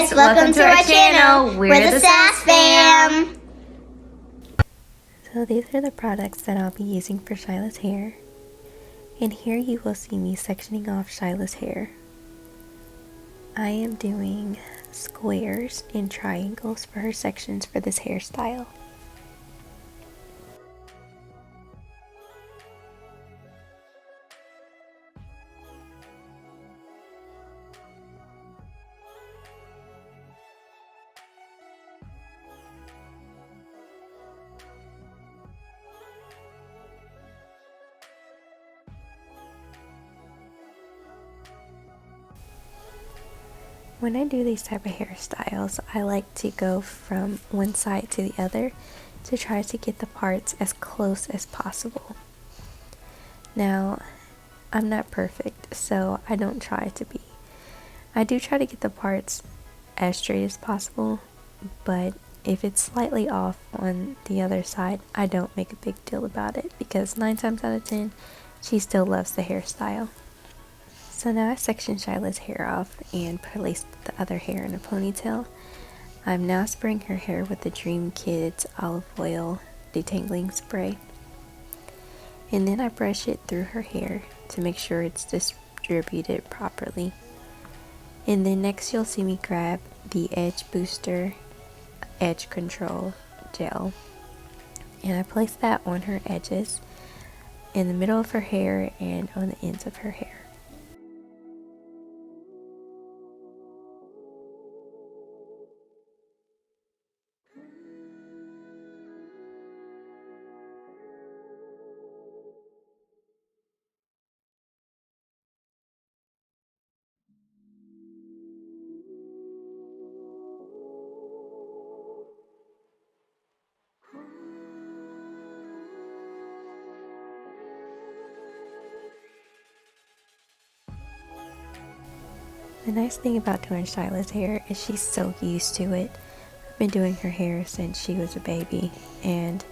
guys, welcome to our channel. We're the SAS Fam. So these are the products that I'll be using for Shyla's hair. And here you will see me sectioning off Shyla's hair. I am doing squares and triangles for her sections for this hairstyle. When I do these type of hairstyles, I like to go from one side to the other to try to get the parts as close as possible. Now, I'm not perfect, so I don't try to be. I do try to get the parts as straight as possible, but if it's slightly off on the other side, I don't make a big deal about it because 9 times out of 10, she still loves the hairstyle. So now I sectioned Shyla's hair off and placed the other hair in a ponytail. I'm now spraying her hair with the Dream Kids olive oil detangling spray. And then I brush it through her hair to make sure it's distributed properly. And then next you'll see me grab the Edge Booster Edge Control Gel. And I place that on her edges, in the middle of her hair, and on the ends of her hair. The nice thing about doing Shyla's hair is she's so used to it. I've been doing her hair since she was a baby, and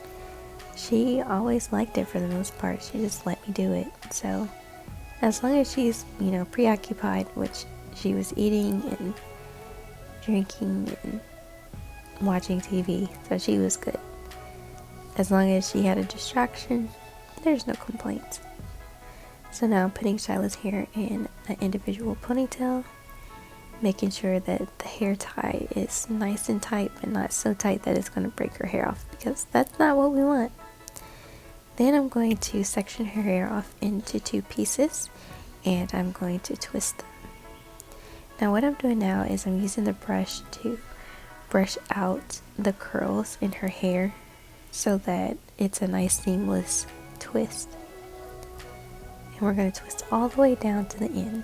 she always liked it for the most part. She just let me do it. So as long as she's, preoccupied, which she was eating and drinking and watching TV, so she was good. As long as she had a distraction, there's no complaints. So now I'm putting Shyla's hair in an individual ponytail, making sure that the hair tie is nice and tight, but not so tight that it's going to break her hair off, because that's not what we want. Then I'm going to section her hair off into 2 pieces, and I'm going to twist them. Now what I'm doing now is I'm using the brush to brush out the curls in her hair so that it's a nice seamless twist. And we're going to twist all the way down to the end.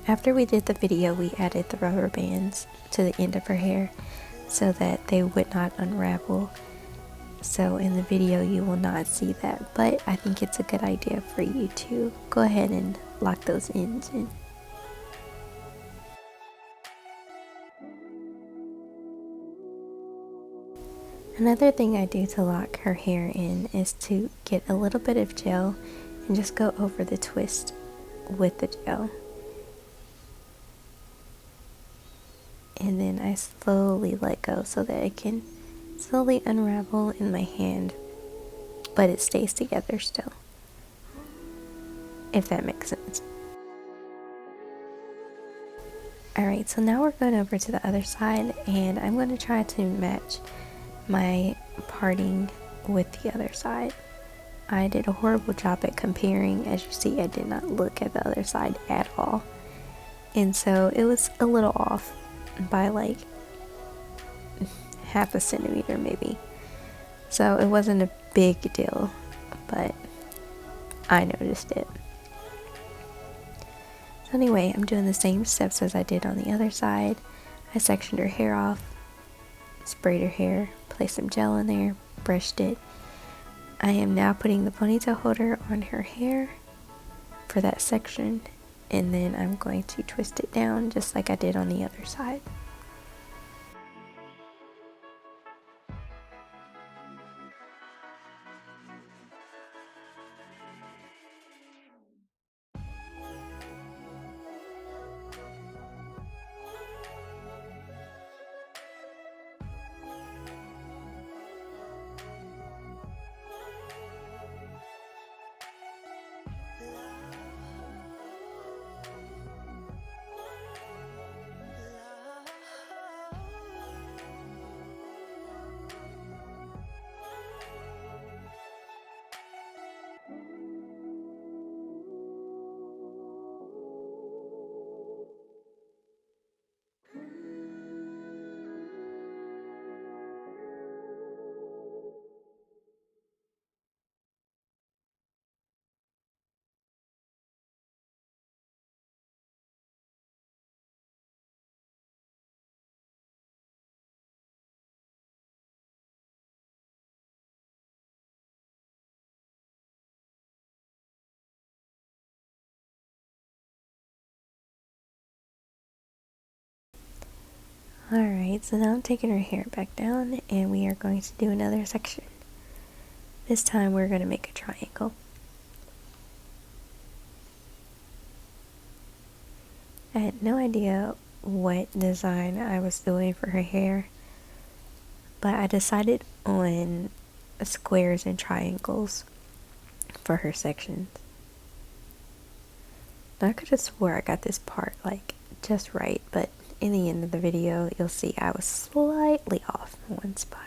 After we did the video, we added the rubber bands to the end of her hair so that they would not unravel. So in the video you will not see that, but I think it's a good idea for you to go ahead and lock those ends in. Another thing I do to lock her hair in is to get a little bit of gel and just go over the twist with the gel. And then I slowly let go so that it can slowly unravel in my hand, but it stays together still, if that makes sense. Alright, so now we're going over to the other side, and I'm going to try to match my parting with the other side. I did a horrible job at comparing. As you see, I did not look at the other side at all, and so it was a little off by like half a centimeter maybe. So it wasn't a big deal, but I noticed it. So anyway, I'm doing the same steps as I did on the other side. I sectioned her hair off, sprayed her hair, placed some gel in there, brushed it. I am now putting the ponytail holder on her hair for that section, and then I'm going to twist it down just like I did on the other side. Alright, so now I'm taking her hair back down and we are going to do another section. This time we're going to make a triangle. I had no idea what design I was doing for her hair, but I decided on squares and triangles for her sections. Now I could have swore I got this part like just right, but in the end of the video you'll see I was slightly off in one spot.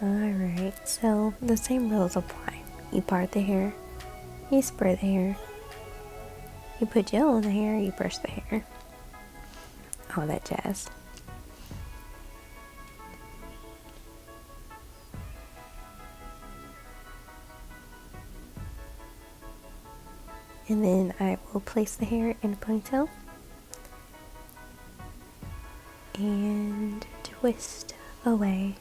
Alright, so the same rules apply. You part the hair, you spray the hair, you put gel in the hair, you brush the hair. All that jazz. And then I will place the hair in a ponytail and twist away.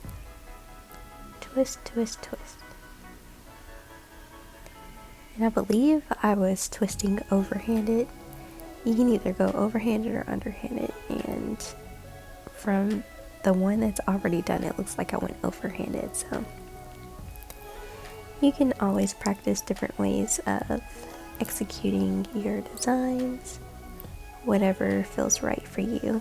Twist, twist, twist. And I believe I was twisting overhanded. You can either go overhanded or underhanded, and from the one that's already done, it looks like I went overhanded, so you can always practice different ways of executing your designs, whatever feels right for you.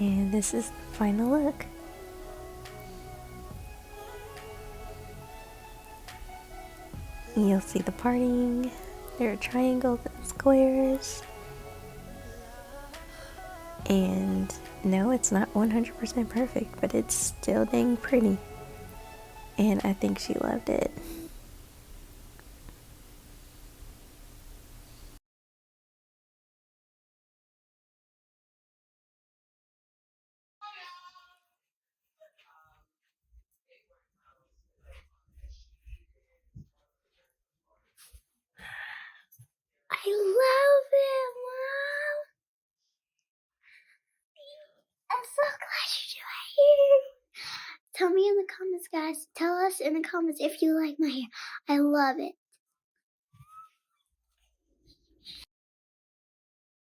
And this is the final look. You'll see the parting. There are triangles and squares. And no, it's not 100% perfect, but it's still dang pretty. And I think she loved it. I love it, Mom. I'm so glad you do it here. Tell me in the comments, guys. Tell us in the comments if you like my hair. I love it.